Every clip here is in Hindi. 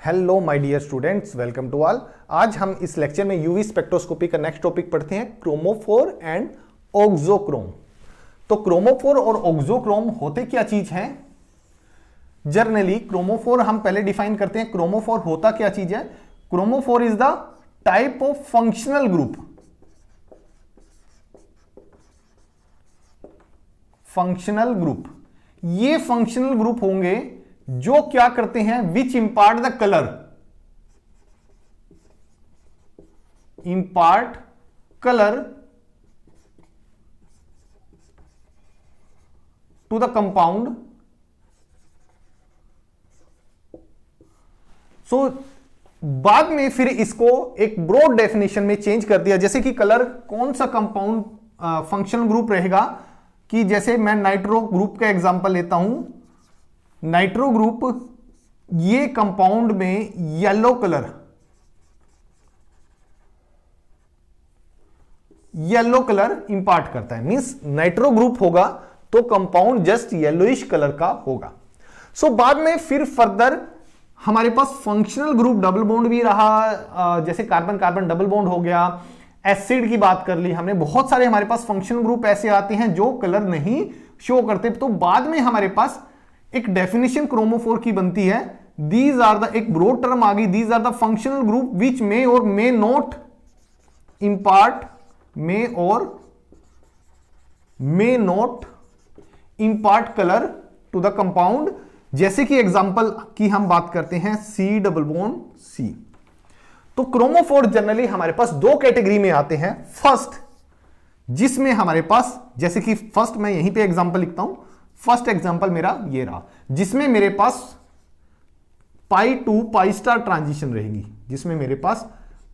Hello my dear students, welcome to all. आज हम इस लेक्चर में यूवी स्पेक्ट्रोस्कोपी का नेक्स्ट टॉपिक पढ़ते हैं, क्रोमोफोर एंड ऑक्सोक्रोम। तो क्रोमोफोर और ऑक्सोक्रोम होते क्या चीज हैं? जनरली क्रोमोफोर हम पहले डिफाइन करते हैं। क्रोमोफोर होता क्या चीज है? Chromophore is the type of functional group. Functional group, ये फंक्शनल ग्रुप होंगे जो क्या करते हैं, which impart the colour, impart colour to the compound. So बाद में फिर इसको एक ब्रॉड डेफिनेशन में चेंज कर दिया, जैसे कि कलर कौन सा कंपाउंड फंक्शनल ग्रुप रहेगा, कि जैसे मैं नाइट्रो ग्रुप का एग्जांपल लेता हूं। नाइट्रो ग्रुप ये कंपाउंड में येलो कलर इंपार्ट करता है। मींस नाइट्रो ग्रुप होगा तो कंपाउंड जस्ट येलोइश कलर का होगा। सो बाद में फिर फर्दर हमारे पास फंक्शनल ग्रुप डबल बॉन्ड भी रहा, जैसे कार्बन कार्बन डबल बॉन्ड हो गया। एसिड की बात कर ली हमने, बहुत सारे हमारे पास फंक्शनल ग्रुप ऐसे आते हैं जो कलर नहीं शो करते। तो बाद में हमारे पास एक डेफिनेशन क्रोमोफोर की बनती है। दीज आर द, एक ब्रॉड टर्म आ गई, these are the functional group which may or may not impart, may or may not impart colour to the compound. जैसे कि एग्जांपल की हम बात करते हैं सी डबल बॉन्ड सी। तो क्रोमोफोर जनरली हमारे पास दो कैटेगरी में आते हैं। फर्स्ट, जिसमें हमारे पास, जैसे कि फर्स्ट मैं यहीं पे एग्जांपल लिखता हूं, फर्स्ट एग्जांपल मेरा ये रहा, जिसमें मेरे पास पाई टू पाई स्टार ट्रांजिशन रहेंगी, जिसमें मेरे पास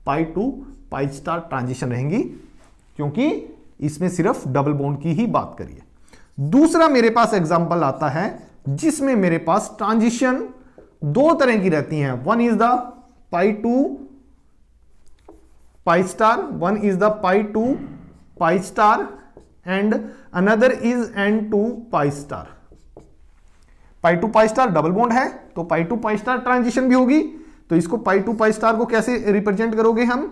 पाई टू पाई स्टार ट्रांजिशन रहेंगी, क्योंकि इसमें सिर्फ डबल बॉन्ड की ही बात करिए। दूसरा मेरे पास एग्जांपल आता है जिसमें मेरे पास ट्रांजिशन दो तरह की रहती हैं। One is the pi to pi star, one is the pi to pi star and another is n to pi star. Pi to pi star double bond है तो pi to pi star transition भी होगी। तो इसको पाई टू पाई स्टार को कैसे रिप्रेजेंट करोगे? हम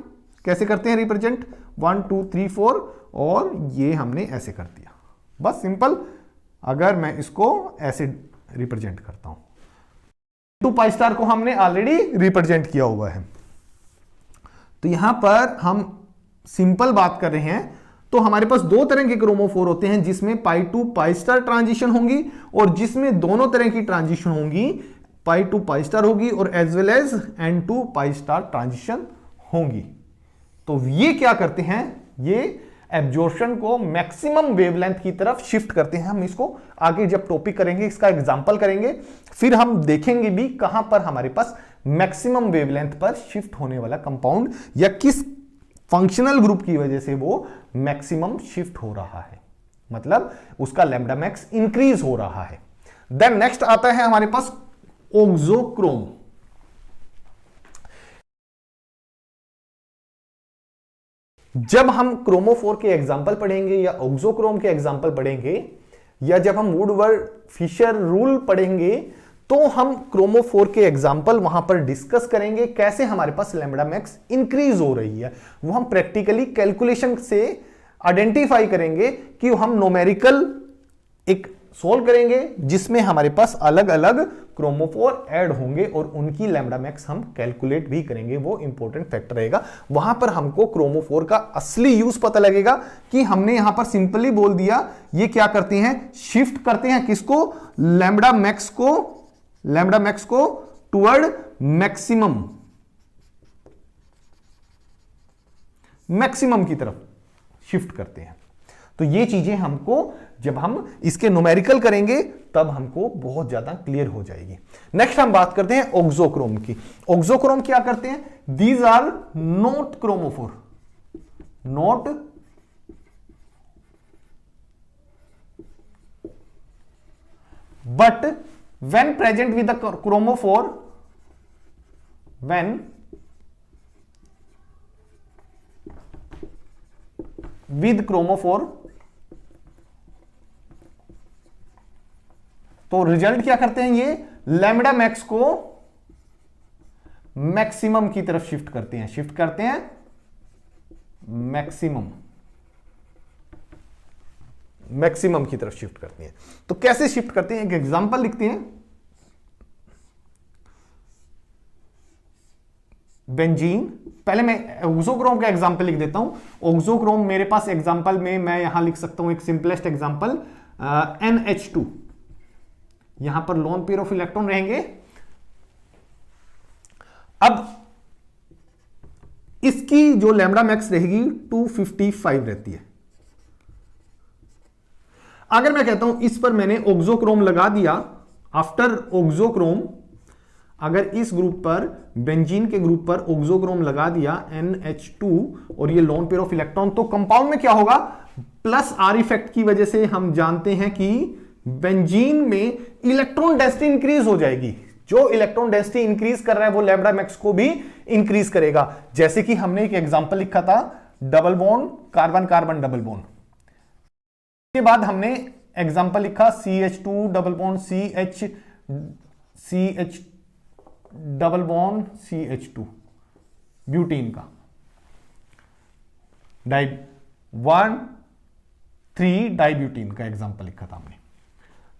कैसे करते हैं रिप्रेजेंट? 1 2 3 4, और ये हमने ऐसे कर दिया, बस सिंपल। अगर मैं इसको ऐसे रिप्रेजेंट करता हूं, टू पाई स्टार को हमने ऑलरेडी रिप्रेजेंट किया हुआ है। तो यहां पर हम सिंपल बात कर रहे हैं। तो हमारे पास दो तरह के क्रोमोफोर होते हैं, जिसमें पाई टू पाई स्टार ट्रांजिशन होंगी और जिसमें दोनों तरह की ट्रांजिशन होंगी, पाई टू पाई स्टार होगी और as well as n to pi star transition होंगी। तो ये क्या करते हैं, ये एब्जॉर्प्शन को मैक्सिमम वेवलेंथ की तरफ शिफ्ट करते हैं। हम इसको आगे जब टॉपिक करेंगे, इसका एग्जांपल करेंगे, फिर हम देखेंगे भी कहां पर हमारे पास मैक्सिमम वेवलेंथ पर शिफ्ट होने वाला कंपाउंड या किस फंक्शनल ग्रुप की वजह से वो मैक्सिमम शिफ्ट हो रहा है, मतलब उसका लैम्ब्डा मैक्स इंक्रीज हो रहा है। देन नेक्स्ट आता है हमारे पास ऑक्सोक्रोम। जब हम क्रोमोफोर के एग्जाम्पल पढ़ेंगे या ऑक्सोक्रोम के एग्जाम्पल पढ़ेंगे, या जब हम वुडवर्ड फिशर रूल पढ़ेंगे, तो हम क्रोमोफोर के एग्जाम्पल वहां पर डिस्कस करेंगे, कैसे हमारे पास लैम्ब्डा मैक्स इंक्रीज हो रही है। वो हम प्रैक्टिकली कैलकुलेशन से आइडेंटिफाई करेंगे कि हम न्यूमेरिकल एक सोल्व करेंगे, जिसमें हमारे पास अलग अलग क्रोमोफोर ऐड होंगे और उनकी लैम्ब्डा मैक्स हम कैलकुलेट भी करेंगे। वो इंपॉर्टेंट फैक्टर रहेगा। वहां पर हमको क्रोमोफोर का असली यूज पता लगेगा कि हमने यहां पर सिंपली बोल दिया, ये क्या करते हैं, शिफ्ट करते हैं किसको, लैम्ब्डा मैक्स को टुवर्ड मैक्सिमम की तरफ शिफ्ट करते हैं। तो ये चीजें हमको जब हम इसके न्यूमेरिकल करेंगे तब हमको बहुत ज्यादा क्लियर हो जाएगी। नेक्स्ट हम बात करते हैं ऑक्सोक्रोम की। ऑक्सोक्रोम क्या करते हैं? These are not chromophore, not but when present with the chromophore, when with chromophore, तो रिजल्ट क्या करते हैं, ये लैम्ब्डा मैक्स को मैक्सिमम की तरफ शिफ्ट करते हैं, शिफ्ट करते हैं मैक्सिमम की तरफ शिफ्ट करते हैं। तो कैसे शिफ्ट करते हैं, एक एग्जांपल लिखते हैं। बेंजीन, पहले मैं ऑक्सोक्रोम का एग्जांपल लिख देता हूं। ऑक्सोक्रोम मेरे पास एग्जांपल में मैं यहां लिख सकता हूं एक सिंपलेस्ट एग्जांपल NH2, यहां पर लोन पेयर ऑफ इलेक्ट्रॉन रहेंगे। अब इसकी जो लैम्बडा मैक्स रहेगी 255 रहती है। अगर मैं कहता हूं इस पर मैंने ऑक्सोक्रोम लगा दिया, आफ्टर ऑक्सोक्रोम अगर इस ग्रुप पर, बेंजीन के ग्रुप पर ऑक्सोक्रोम लगा दिया NH2 और ये लोन पेयर ऑफ इलेक्ट्रॉन, तो कंपाउंड में क्या होगा, प्लस आर इफेक्ट की वजह से हम जानते हैं कि बेंजीन में इलेक्ट्रॉन डेंसिटी इंक्रीज हो जाएगी। जो इलेक्ट्रॉन डेंसिटी इंक्रीज कर रहा है वो लैम्बडा मैक्स को भी इंक्रीज करेगा। जैसे कि हमने एक एग्जांपल लिखा था, double bond carbon carbon double bond, के बाद हमने एग्जांपल लिखा CH2 double bond CH double bond CH2 butene का, 1,3 डाइब्यूटीन का एग्जांपल लिखा था हमने।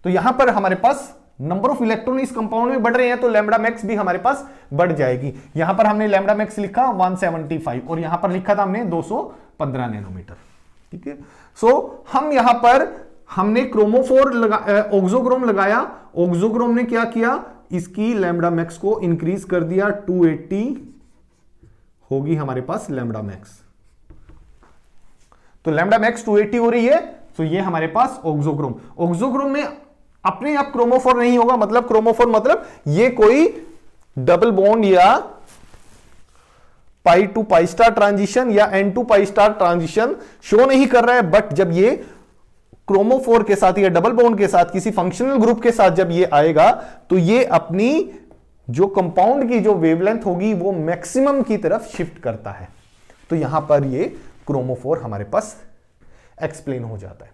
तो यहां पर हमारे पास नंबर ऑफ इलेक्ट्रॉन इस कंपाउंड में बढ़ रहे हैं, तो लैम्बडा मैक्स भी हमारे पास बढ़ जाएगी। यहां पर हमने लैम्बडा मैक्स लिखा 175 और यहां पर लिखा था हमने 215 नैनोमीटर। ठीक है, सो हम यहां पर हमने क्रोमोफोर ऑक्सोक्रोम लगाया, ऑक्सोक्रोम ने क्या किया, इसकी लैम्बडा मैक्स को इंक्रीज कर दिया, 280 होगी हमारे पास लैम्बडा मैक्स। तो लैम्बडा मैक्स 280 हो रही है, तो ये हमारे पास ऑक्सोक्रोम में अपने आप क्रोमोफोर नहीं होगा। मतलब क्रोमोफोर मतलब ये कोई डबल बॉन्ड या pi to pi star transition या N to pi star transition show नहीं कर रहा है, बट जब ये क्रोमोफोर के साथ या डबल बॉन्ड के साथ किसी फंक्शनल ग्रुप के साथ जब ये आएगा, तो ये अपनी जो कंपाउंड की जो वेवलेंथ होगी वो मैक्सिमम की तरफ शिफ्ट करता है। तो यहां पर ये क्रोमोफोर हमारे पास एक्सप्लेन हो जाता है।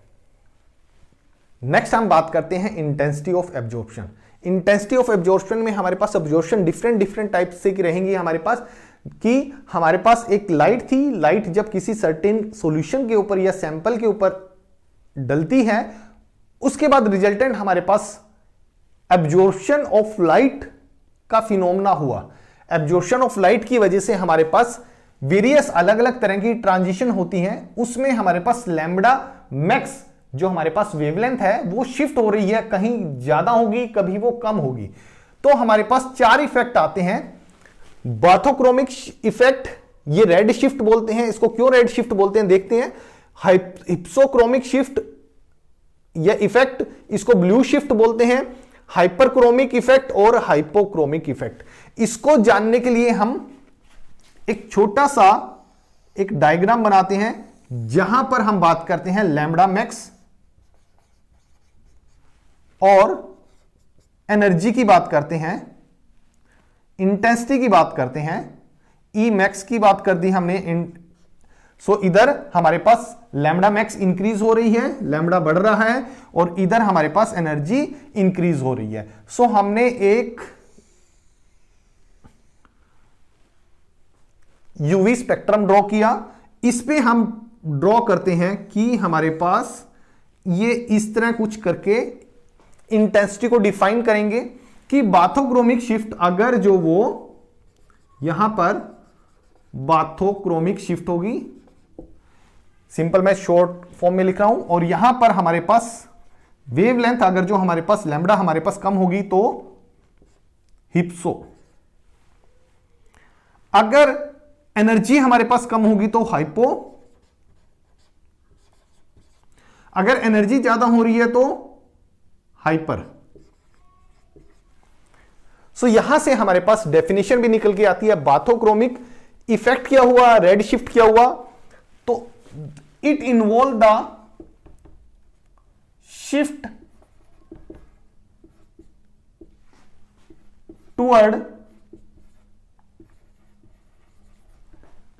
नेक्स्ट हम बात करते हैं intensity of absorption. Intensity of absorption में हमारे पास एब्जॉर्प्शन डिफरेंट टाइप से की रहेंगी हमारे पास, कि हमारे पास एक लाइट थी, लाइट जब किसी सर्टेन सॉल्यूशन के ऊपर या सैंपल के ऊपर डलती है, उसके बाद रिजल्टेंट हमारे पास एब्जॉर्प्शन ऑफ लाइट का फिनोमेना हुआ। एब्जॉर्प्शन ऑफ लाइट की वजह से हमारे पास वेरियस अलग अलग तरह की ट्रांजिशन होती हैं, उसमें हमारे पास लैम्बडा मैक्स जो हमारे पास वेवलेंथ है वो शिफ्ट हो रही है, कहीं ज्यादा होगी कभी वो कम होगी। तो हमारे पास 4 इफेक्ट आते हैं। बाथोक्रोमिक इफेक्ट, ये रेड शिफ्ट बोलते हैं, इसको क्यों रेड शिफ्ट बोलते हैं देखते हैं। हिप्सोक्रोमिक शिफ्ट या इफेक्ट, इसको ब्लू शिफ्ट बोलते हैं। हाइपरक्रोमिक इफेक्ट और हाइपोक्रोमिक इफेक्ट, इसको जानने के लिए हम एक छोटा सा एक डायग्राम बनाते हैं, जहां पर हम बात करते हैं लैम्बडा मैक्स और एनर्जी की बात करते हैं, इंटेंसिटी की बात करते हैं, ई मैक्स की बात कर दी हमने। सो इधर हमारे पास लैम्बडा मैक्स इंक्रीज हो रही है, लैम्बडा बढ़ रहा है, और इधर हमारे पास एनर्जी इंक्रीज हो रही है। सो हमने एक यूवी स्पेक्ट्रम ड्रॉ किया। इस पे हम ड्रॉ करते हैं कि हमारे पास ये इस तरह कुछ करके इंटेंसिटी को डिफाइन करेंगे कि बाथोक्रोमिक शिफ्ट, अगर जो वो यहां पर बाथोक्रोमिक शिफ्ट होगी, सिंपल मैं शॉर्ट फॉर्म में लिख रहा हूं, और यहां पर हमारे पास वेवलेंथ अगर जो हमारे पास लैम्बडा हमारे पास कम होगी तो हिप्सो, अगर एनर्जी हमारे पास कम होगी तो हाइपो, अगर एनर्जी ज्यादा हो रही है तो हाइपर। सो यहां से हमारे पास डेफिनेशन भी निकल के आती है। बाथोक्रोमिक इफेक्ट क्या हुआ, रेड शिफ्ट क्या हुआ, तो it involve the shift toward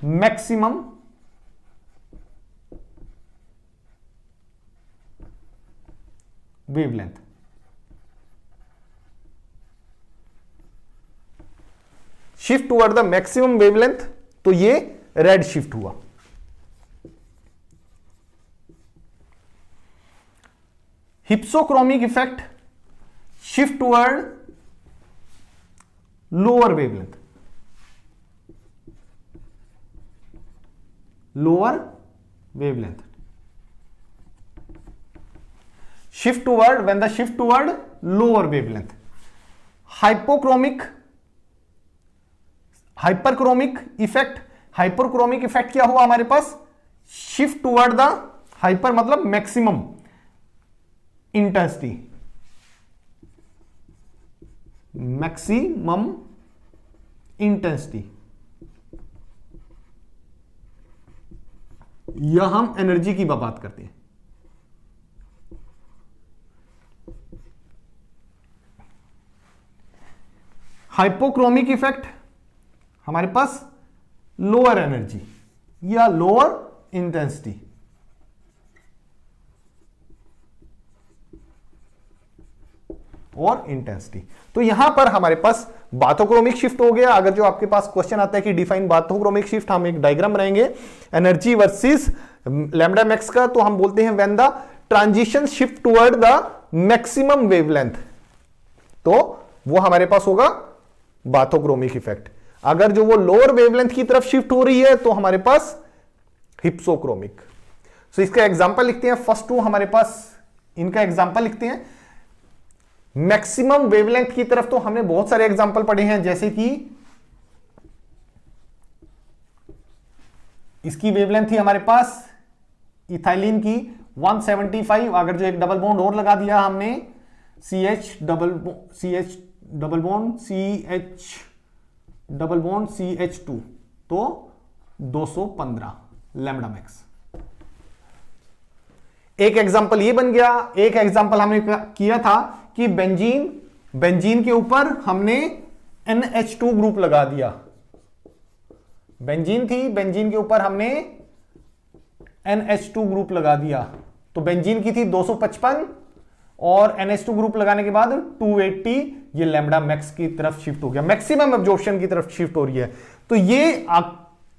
maximum wavelength. Shift toward the maximum wavelength, तो ये रेड शिफ्ट हुआ। Hypsochromic effect, shift toward lower wavelength, lower wavelength, shift toward, when the shift toward lower wavelength. hyperchromic effect, hyperchromic effect क्या हुआ हमारे पास, shift toward the hyper मतलब maximum intensity, maximum intensity, यह हम एनर्जी की बात करते हैं। हाइपोक्रोमिक इफेक्ट हमारे पास लोअर एनर्जी या लोअर इंटेंसिटी, और इंटेंसिटी। तो यहां पर हमारे पास बाथोक्रोमिक शिफ्ट हो गया। अगर जो आपके पास क्वेश्चन आता है कि डिफाइन बाथोक्रोमिक शिफ्ट, हम एक डायग्राम बनाएंगे एनर्जी वर्सेस लैम्डा मैक्स का, तो हम बोलते हैं when the transition shift toward the maximum wavelength, तो वो हमारे पास होगा बाथोक्रोमिक इफेक्ट। अगर जो वो लोअर वेवलेंथ की तरफ शिफ्ट हो रही है तो हमारे पास हिप्सोक्रोमिक। सो इसका एग्जांपल लिखते हैं, फर्स्ट टू हमारे पास इनका एग्जांपल लिखते हैं। मैक्सिमम वेवलेंथ की तरफ तो हमने बहुत सारे एग्जांपल पढ़े हैं, जैसे कि इसकी वेवलेंथ थी हमारे पास इथाइलिन की 175, अगर जो एक डबल बॉन्ड और लगा दिया हमने CH डबल बॉन्ड CH2 तो 215 लैम्डा मैक्स। एक एग्जांपल ये बन गया। एक एग्जांपल हमने किया था कि बेंजीन के ऊपर हमने NH2 ग्रुप लगा दिया। बेंजीन थी, बेंजीन के ऊपर हमने NH2 ग्रुप लगा दिया, तो बेंजीन की थी 255 और NH2 ग्रुप लगाने के बाद 280, ये लैम्डा मैक्स की तरफ शिफ्ट हो गया, मैक्सिमम एब्जॉर्प्शन की तरफ शिफ्ट हो रही है। तो ये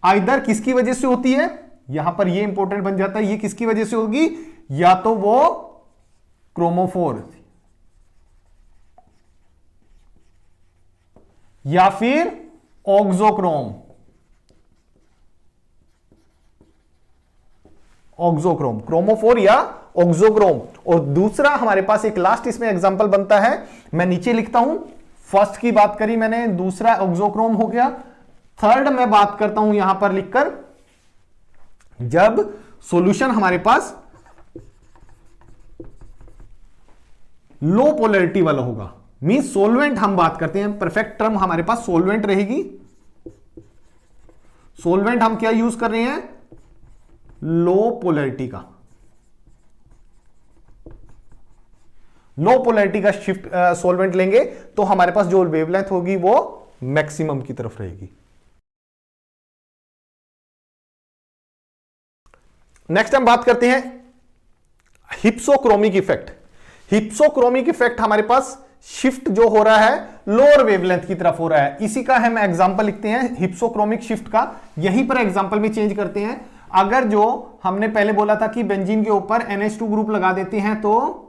आइदर किसकी वजह से होती है, यहां पर ये इंपॉर्टेंट बन जाता है, ये किसकी वजह से होगी, या तो वो क्रोमोफोर या फिर ऑक्सोक्रोम, क्रोमोफोर या ऑक्सोक्रोम। और दूसरा हमारे पास एक लास्ट इसमें एग्जांपल बनता है, मैं नीचे लिखता हूं। फर्स्ट की बात करी मैंने, दूसरा ऑक्सोक्रोम हो गया। थर्ड मैं बात करता हूं यहां पर लिखकर, जब सॉल्यूशन हमारे पास लो पोलैरिटी वाला होगा, मींस सोलवेंट हम बात करते हैं, परफेक्ट टर्म हमारे पास सोलवेंट रहेगी। सोलवेंट हम क्या यूज कर रहे हैं, लो पोलैरिटी का, लो पोलैरिटी का शिफ्ट सोलवेंट लेंगे तो हमारे पास जो वेवलेंथ होगी वो मैक्सिमम की तरफ रहेगी। नेक्स्ट हम बात करते हैं हिप्सोक्रोमिक इफेक्ट। हिप्सोक्रोमिक इफेक्ट हमारे पास शिफ्ट जो हो रहा है लोअर वेवलेंथ की तरफ हो रहा है, इसी का हम एग्जांपल लिखते हैं हिप्सोक्रोमिक शिफ्ट का। यहीं पर एग्जांपल में चेंज करते हैं। अगर जो हमने पहले बोला था कि बेंजीन के ऊपर NH2 ग्रुप लगा देते हैं तो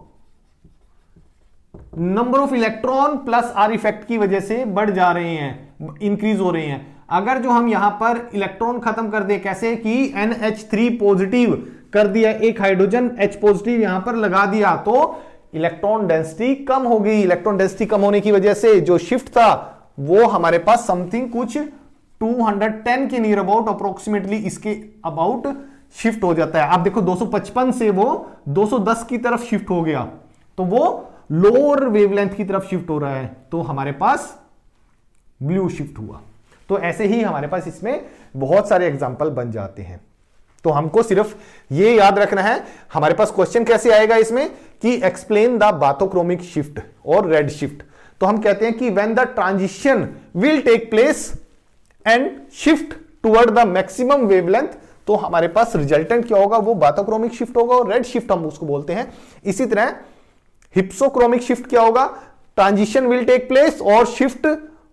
number of electron plus R effect की वजह से बढ़ जा रहे हैं, इंक्रीज हो रहे हैं। अगर जो हम यहां पर इलेक्ट्रॉन खत्म कर दे, कैसे कि NH3 पॉजिटिव कर दिया, एक हाइड्रोजन H पॉजिटिव यहां पर लगा दिया, तो इलेक्ट्रॉन डेंसिटी कम हो गई। इलेक्ट्रॉन डेंसिटी कम होने की वजह से जो शिफ्ट था वो हमारे पास समथिंग कुछ 210 के नियर अबाउट, अप्रोक्सीमेटली इसके अबाउट शिफ्ट हो जाता है। आप देखो 255 से वो 210 की तरफ शिफ्ट हो गया, तो वो लोअर वेवलेंथ की तरफ शिफ्ट हो रहा है, तो हमारे पास ब्लू शिफ्ट हुआ। तो ऐसे ही हमारे पास इसमें बहुत सारे एग्जाम्पल बन जाते हैं। तो हमको सिर्फ ये याद रखना है, हमारे पास क्वेश्चन कैसे आएगा इसमें कि एक्सप्लेन द बाथोक्रोमिक शिफ्ट और रेड शिफ्ट। तो हम कहते हैं कि when the transition will take place and shift toward the maximum wavelength, तो हमारे पास रिजल्टेंट क्या होगा, वो बाथोक्रोमिक शिफ्ट होगा और रेड शिफ्ट हम उसको बोलते हैं। इसी तरह हिप्सोक्रोमिक शिफ्ट क्या होगा, ट्रांजिशन विल टेक प्लेस और शिफ्ट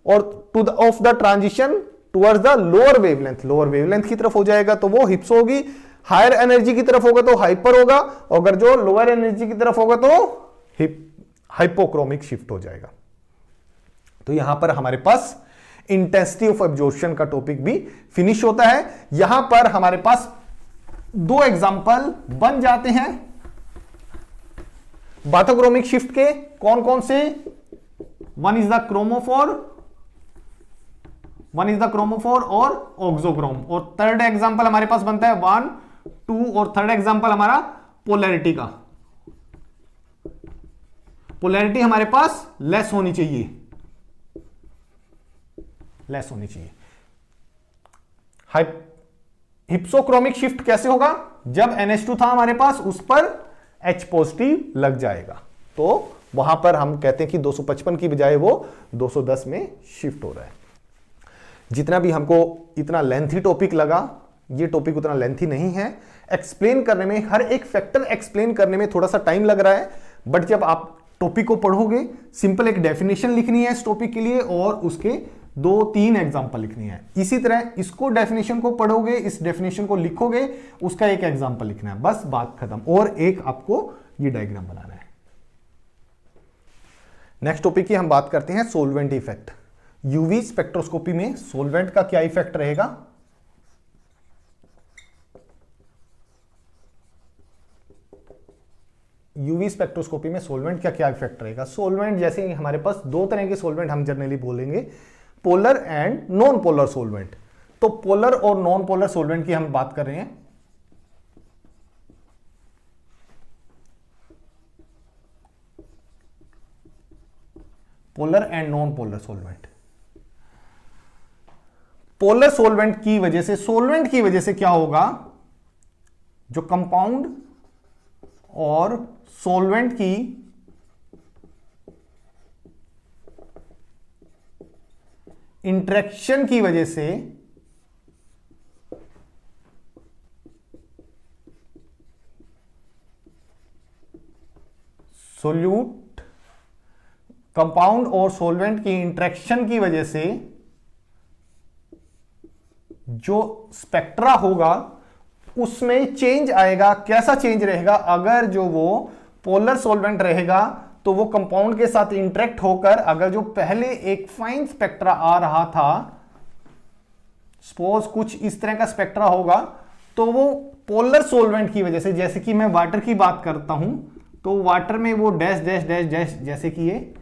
और to the of the transition towards the lower wavelength की तरफ हो जाएगा तो वो हिप्स होगी, हायर एनर्जी की तरफ होगा तो हाइपर होगा, और अगर जो लोअर एनर्जी की तरफ होगा तो हाइपोक्रोमिक शिफ्ट हो जाएगा। तो यहां पर हमारे पास इंटेंसिटी ऑफ एब्जॉर्प्शन का टॉपिक भी फिनिश होता है। यहां पर हमारे पास दो एग्जांपल बन जाते हैं बाथोक्रोमिक शिफ्ट के। कौन कौन से? वन इज द क्रोमोफोर और ऑक्सोक्रोम, और थर्ड एग्जांपल हमारे पास बनता है 1, 2 और थर्ड एग्जांपल हमारा पोलैरिटी का। पोलैरिटी हमारे पास लेस होनी चाहिए। हिप्सोक्रोमिक शिफ्ट कैसे होगा? जब NH2 था हमारे पास, उस पर H पॉजिटिव लग जाएगा, तो वहां पर हम कहते हैं कि 255 की बजाय वो 210 में शिफ्ट हो रहा है। जितना भी हमको इतना लेंथी टॉपिक लगा, ये टॉपिक उतना लेंथी नहीं है। एक्सप्लेन करने में, हर एक फैक्टर एक्सप्लेन करने में थोड़ा सा टाइम लग रहा है, बट जब आप टॉपिक को पढ़ोगे, सिंपल एक डेफिनेशन लिखनी है इस टॉपिक के लिए और उसके 2-3 एग्जाम्पल लिखनी है। इसी तरह इसको डेफिनेशन को पढ़ोगे, इस डेफिनेशन को लिखोगे, उसका एक एग्जाम्पल लिखना है, बस बात खत्म। और एक आपको ये डायग्राम बनाना है। नेक्स्ट टॉपिक की हम बात करते हैं सोलवेंट इफेक्ट। यूवी स्पेक्ट्रोस्कोपी में सोलवेंट का क्या इफेक्ट रहेगा? यूवी स्पेक्ट्रोस्कोपी में सोलवेंट का क्या इफेक्ट रहेगा? सोलवेंट जैसे हमारे पास दो तरह के सोलवेंट हम जनरली बोलेंगे, polar and non polar solvent. तो पोलर और नॉन पोलर सोलवेंट की हम बात कर रहे हैं। Polar and non polar solvent. Polar solvent की वजह से, सोलवेंट की वजह से क्या होगा? जो कंपाउंड और सोलवेंट की इंटरेक्शन की वजह से सोल्यूट, कंपाउंड और सोलवेंट की इंटरेक्शन की वजह से जो स्पेक्ट्रा होगा उसमें चेंज आएगा। कैसा चेंज रहेगा? अगर जो वो पोलर सोलवेंट रहेगा तो वो कंपाउंड के साथ इंटरेक्ट होकर, अगर जो पहले एक फाइन स्पेक्ट्रा आ रहा था, सपोज कुछ इस तरह का स्पेक्ट्रा होगा, तो वो पोलर सोलवेंट की वजह से, जैसे कि मैं वाटर की बात करता हूं, तो वाटर में वो डैश डैश डैश डैश, जैसे कि ये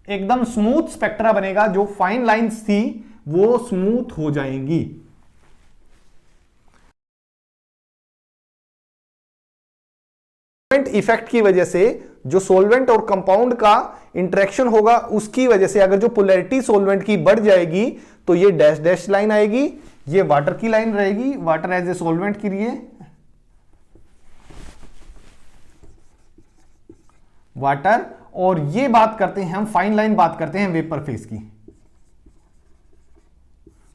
एकदम स्मूथ स्पेक्ट्रा बनेगा, जो फाइन लाइंस थी वो स्मूथ हो जाएंगी। इफेक्ट की वजह से जो सोलवेंट और कंपाउंड का इंटरेक्शन होगा, उसकी वजह से अगर जो पोलैरिटी सोलवेंट की बढ़ जाएगी तो ये डैश डैश लाइन आएगी, ये वाटर की लाइन रहेगी, वाटर एज ए सोलवेंट के लिए, वाटर। और ये बात करते हैं हम, फाइन लाइन बात करते हैं वेपर फेस की,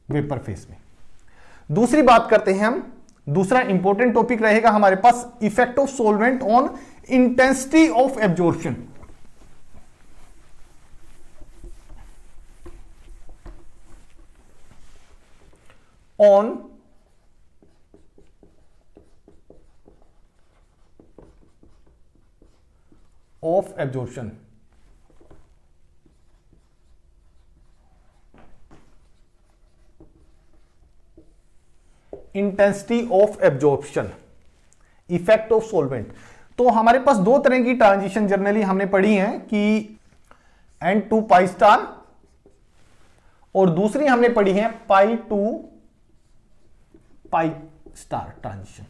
वेपर फेस में। दूसरी बात करते हैं हम, दूसरा इंपॉर्टेंट टॉपिक रहेगा हमारे पास, effect of solvent on intensity of absorption. On of absorption. Intensity of absorption, effect of solvent. तो हमारे पास दो तरह की ट्रांजिशन जनरली हमने पढ़ी है कि N2 पाई स्टार, और दूसरी हमने पढ़ी है पाई टू पाई स्टार ट्रांजिशन।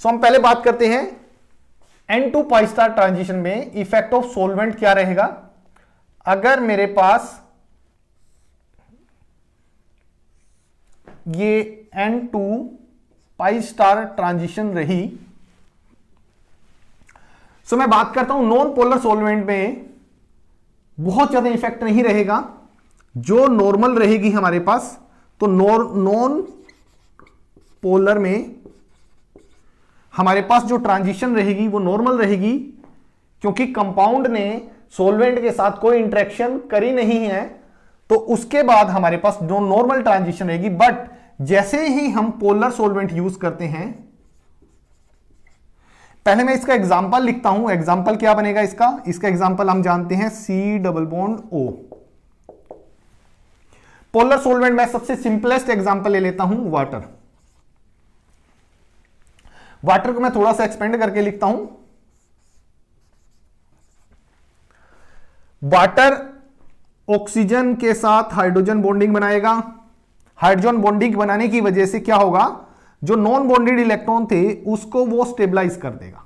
सो हम पहले बात करते हैं N2 पाई स्टार ट्रांजिशन में इफेक्ट ऑफ सोलवेंट क्या रहेगा। अगर मेरे पास ये N2 पाई स्टार ट्रांजिशन रही, सो मैं बात करता हूं नॉन पोलर सोलवेंट में बहुत ज्यादा इफेक्ट नहीं रहेगा, जो नॉर्मल रहेगी हमारे पास। तो नॉन पोलर में हमारे पास जो ट्रांजिशन रहेगी वो नॉर्मल रहेगी, क्योंकि कंपाउंड ने सोलवेंट के साथ कोई इंटरेक्शन करी नहीं है, तो उसके बाद हमारे पास जो नॉर्मल ट्रांजिशन रहेगी, बट जैसे ही हम पोलर सॉल्वेंट यूज करते हैं, पहले मैं इसका एग्जांपल लिखता हूं। एग्जांपल क्या बनेगा इसका एग्जांपल हम जानते हैं C double bond O। Polar solvent में सबसे सिंपलेस्ट एग्जांपल ले लेता हूं वाटर। वाटर को मैं थोड़ा सा एक्सपेंड करके लिखता हूं। वाटर ऑक्सीजन के साथ हाइड्रोजन बॉन्डिंग बनाएगा। हाइड्रोजन बॉन्डिंग बनाने की वजह से क्या होगा, जो नॉन बॉन्डेड इलेक्ट्रॉन थे उसको वो स्टेबलाइज कर देगा।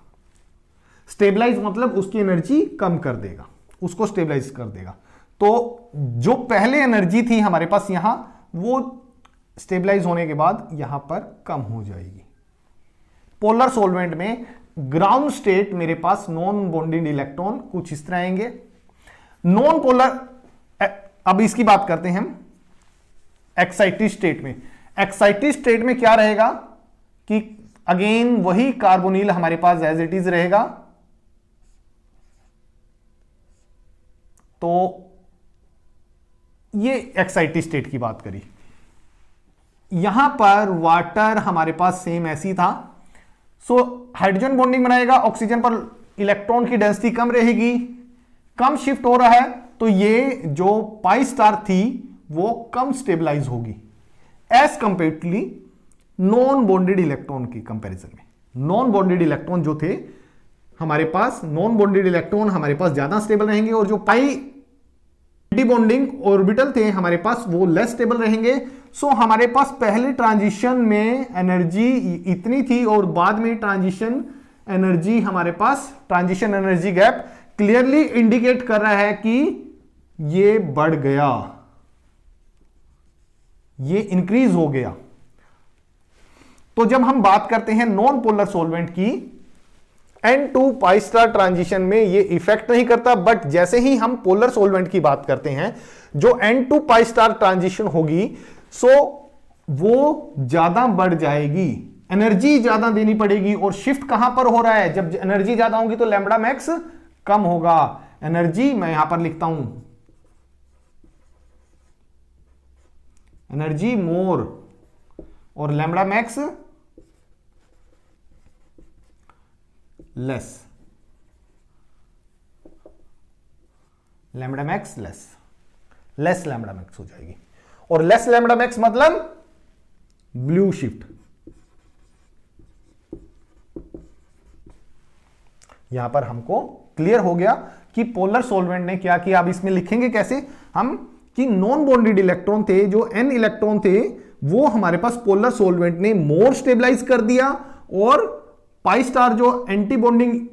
स्टेबलाइज मतलब उसकी एनर्जी कम कर देगा, उसको स्टेबलाइज कर देगा। तो जो पहले एनर्जी थी हमारे पास यहां, वो स्टेबलाइज होने के बाद यहां पर कम हो जाएगी। पोलर सॉल्वेंट में ग्राउंड स्टेट मेरे पास नॉन बॉन्डेड इलेक्ट्रॉन कुछ इस तरह आएंगे। नॉन पोलर, अब इसकी बात करते हैं हम एक्साइटेड स्टेट में। एक्साइटेड स्टेट में क्या रहेगा कि अगेन वही कार्बोनिल हमारे पास एज इट इज रहेगा। तो ये एक्साइटेड स्टेट की बात करी। यहां पर वाटर हमारे पास सेम ऐसी था। सो हाइड्रोजन बॉन्डिंग बनाएगा, ऑक्सीजन पर इलेक्ट्रॉन की डेंसिटी कम रहेगी, कम शिफ्ट हो रहा है, तो ये जो पाई स्टार थी वो कम स्टेबलाइज होगी as comparatively non bonded electron की कंपैरिजन में। नॉन बॉन्डेड इलेक्ट्रॉन जो थे हमारे पास, नॉन बॉन्डेड इलेक्ट्रॉन हमारे पास ज्यादा स्टेबल रहेंगे, और जो पाई एंटी बॉन्डिंग ऑर्बिटल थे हमारे पास वो लेस स्टेबल रहेंगे। सो हमारे पास पहले ट्रांजिशन में एनर्जी इतनी थी और बाद में ट्रांजिशन एनर्जी हमारे पास, transition energy gap clearly indicate कर रहा है कि ये बढ़ गया, ये इंक्रीज हो गया। तो जब हम बात करते हैं नॉन पोलर सॉल्वेंट की, N2 पाई स्टार ट्रांजिशन में ये इफेक्ट नहीं करता, बट जैसे ही हम पोलर सॉल्वेंट की बात करते हैं, जो N2 पाई स्टार ट्रांजिशन होगी, सो वो ज्यादा बढ़ जाएगी, एनर्जी ज्यादा देनी पड़ेगी। और शिफ्ट कहां पर हो रहा है, जब एनर्जी ज्यादा होगी तो लैम्बडा मैक्स कम होगा। एनर्जी मैं यहां पर लिखता हूं, एनर्जी मोर और lambda max less, lambda max less lambda max हो जाएगी। और लेस लैम्बडा मैक्स मतलब ब्लू शिफ्ट। यहां पर हमको क्लियर हो गया कि पोलर सॉल्वेंट ने क्या किया। अब इसमें लिखेंगे कैसे हम कि नॉन बॉन्डेड इलेक्ट्रॉन थे, जो n इलेक्ट्रॉन थे, वो हमारे पास पोलर सॉल्वेंट ने मोर स्टेबलाइज कर दिया, और पाई स्टार जो एंटी बॉन्डिंग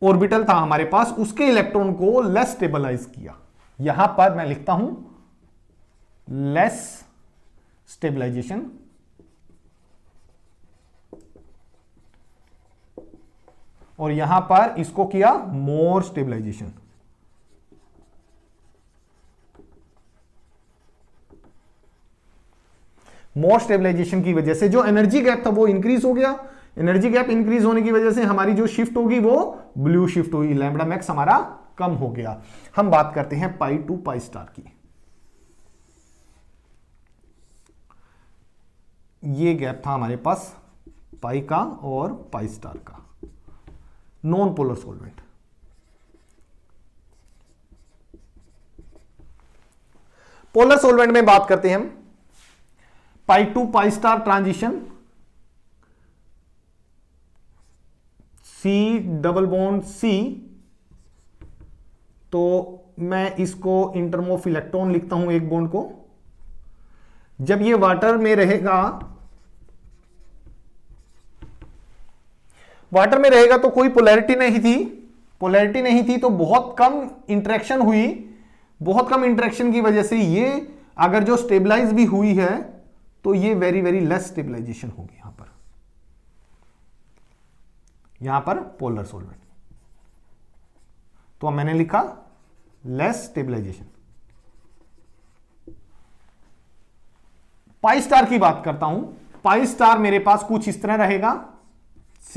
ऑर्बिटल था हमारे पास, उसके इलेक्ट्रॉन को लेस स्टेबलाइज किया। यहां पर मैं लिखता हूं लेस स्टेबलाइजेशन, और यहां पर इसको किया मोर स्टेबलाइजेशन। मोर स्टेबलाइजेशन की वजह से जो एनर्जी गैप था वो इंक्रीज हो गया। एनर्जी गैप इंक्रीज होने की वजह से हमारी जो शिफ्ट होगी वो ब्लू शिफ्ट हुई, लैम्बडा मैक्स हमारा कम हो गया। हम बात करते हैं पाई टू पाई स्टार की। ये गैप था हमारे पास पाई का और पाई स्टार का, non polar solvent. Polar solvent में बात करते हैं हम pi to pi star transition, C double bond C। तो मैं इसको इन टर्म ऑफ इलेक्ट्रॉन लिखता हूं, एक बॉन्ड को। जब ये वाटर में रहेगा, वाटर में रहेगा तो कोई पोलैरिटी नहीं थी, पोलैरिटी नहीं थी तो बहुत कम इंटरेक्शन हुई। बहुत कम इंटरेक्शन की वजह से ये अगर जो स्टेबलाइज भी हुई है तो ये वेरी वेरी लेस स्टेबलाइजेशन होगी। यहां पर पोलर सॉल्वेंट, तो मैंने लिखा लेस स्टेबलाइजेशन। पाई स्टार की बात करता हूं। पाई स्टार मेरे पास कुछ इस तरह रहेगा, C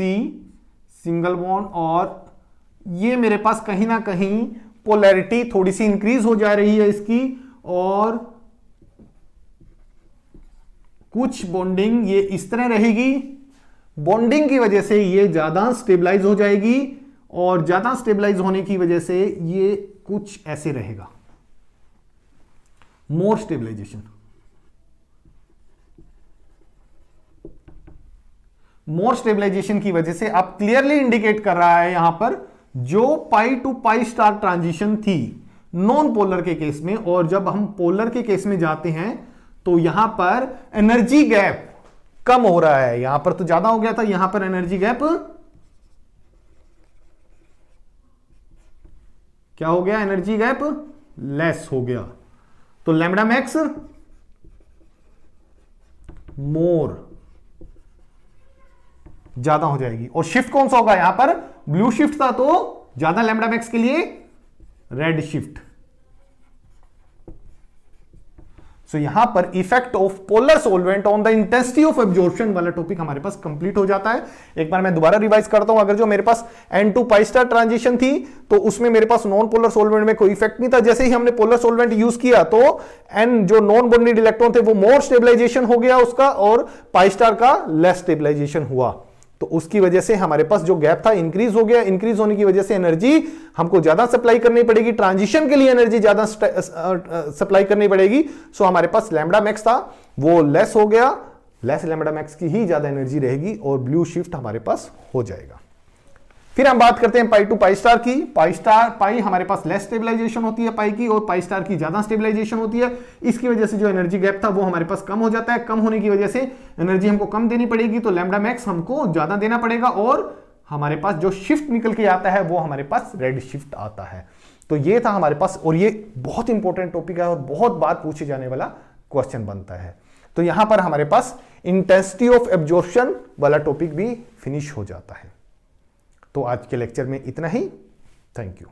सिंगल बॉन्ड, और ये मेरे पास कहीं ना कहीं पोलैरिटी थोड़ी सी इंक्रीज हो जा रही है इसकी, और कुछ बॉन्डिंग ये इस तरह रहेगी। बॉन्डिंग की वजह से ये ज्यादा स्टेबलाइज हो जाएगी और ज्यादा स्टेबलाइज होने की वजह से ये कुछ ऐसे रहेगा, मोर स्टेबलाइजेशन। मोर स्टेबलाइजेशन की वजह से अब क्लियरली इंडिकेट कर रहा है यहां पर जो पाई टू पाई स्टार ट्रांजिशन थी नॉन पोलर के केस में, और जब हम पोलर के केस में जाते हैं तो यहां पर एनर्जी गैप कम हो रहा है। यहां पर तो ज्यादा हो गया था, यहां पर एनर्जी गैप क्या हो गया, एनर्जी गैप लेस हो गया। तो लैम्बडा मैक्स मोर ज्यादा हो जाएगी। और शिफ्ट कौन सा होगा, यहां पर ब्लू शिफ्ट था तो ज्यादा लैम्बडा मैक्स के लिए रेड शिफ्ट। सो यहां पर effect of polar solvent on the intensity of absorption वाला टॉपिक हमारे पास कंप्लीट हो जाता है। एक बार मैं दोबारा रिवाइज करता हूं। अगर जो मेरे पास N2 पाई स्टार ट्रांजिशन थी तो उसमें मेरे पास नॉन पोलर सोलवेंट में कोई इफेक्ट नहीं था। जैसे ही हमने पोलर सोलवेंट यूज किया तो N जो नॉन बॉन्डेड इलेक्ट्रॉन थे वो मोर स्टेबलाइजेशन हो गया उसका, और पाई स्टार का लेस स्टेबलाइजेशन हुआ। तो उसकी वजह से हमारे पास जो गैप था इंक्रीज हो गया। इंक्रीज होने की वजह से एनर्जी हमको ज्यादा सप्लाई करनी पड़ेगी, ट्रांजिशन के लिए एनर्जी ज्यादा सप्लाई करनी पड़ेगी। सो हमारे पास लैम्बडा मैक्स था वो लेस हो गया, लेस लैम्बडा मैक्स की ही ज्यादा एनर्जी रहेगी और ब्लू शिफ्ट हमारे पास हो जाएगा। फिर हम बात करते हैं पाई टू पाई स्टार की। पाई हमारे पास लेस स्टेबलाइजेशन होती है पाई की, और पाई स्टार की ज्यादा स्टेबलाइजेशन होती है। इसकी वजह से जो एनर्जी गैप था वो हमारे पास कम हो जाता है। कम होने की वजह से एनर्जी हमको कम देनी पड़ेगी, तो लैम्बडा मैक्स हमको ज्यादा देना पड़ेगा, और हमारे पास जो शिफ्ट निकल के आता है वो हमारे पास रेड शिफ्ट आता है। तो ये था हमारे पास, और ये बहुत इंपॉर्टेंट टॉपिक है और बहुत बार पूछे जाने वाला क्वेश्चन बनता है। तो यहां पर हमारे पास इंटेंसिटी ऑफ एब्जॉर्प्शन वाला टॉपिक भी फिनिश हो जाता है। तो आज के लेक्चर में इतना ही। Thank you.